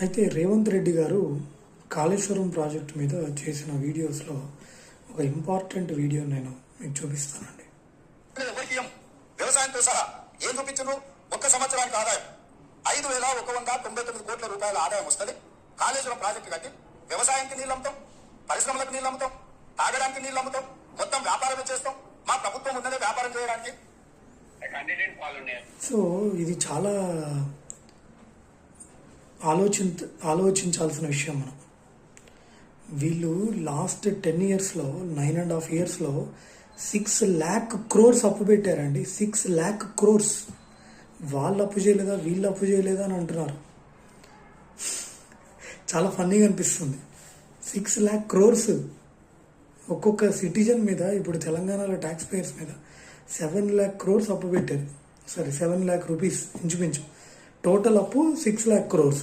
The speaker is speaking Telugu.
అయితే రేవంత్ రెడ్డి గారు కాళేశ్వరం ప్రాజెక్టు మీద చేసిన వీడియోస్లో ఒక ఇంపార్టెంట్ వీడియో నేను మీకు చూపిస్తానండి. వ్యవసాయంతో సహా ఏం చూపించు ఒక్క సంవత్సరానికి ఆదాయం 5,199 కోట్ల రూపాయల ఆదాయం వస్తుంది. కాళేశ్వరం ప్రాజెక్టు కట్టి వ్యవసాయానికి నీళ్ళు అమ్ముతాం, పరిశ్రమలకు నీళ్ళు అమ్ముతాం, తాగడానికి నీళ్ళు అమ్ముతాం, మొత్తం వ్యాపారమే చేస్తాం. మా ప్రభుత్వం ఉన్నదే వ్యాపారం చేయడానికి. సో ఇది చాలా ఆలోచించాల్సిన విషయం. మనం వీళ్ళు లాస్ట్ 10 yearsలో 9.5 yearsలో 6 lakh crores అప్పు పెట్టారండి. 6 lakh crores. వాళ్ళు అప్పు చేయలేదా, వీళ్ళు అప్పు చేయలేదా అని అంటున్నారు. చాలా ఫన్నీగా అనిపిస్తుంది. 6 lakh crores ఒక్కొక్క సిటిజన్ మీద, ఇప్పుడు తెలంగాణలో ట్యాక్స్ పేయర్స్ మీద 7 lakh crores అప్పు పెట్టారు. 7 lakh rupees ఇంచుమించు. టోటల్ అప్పు 6 lakh crores.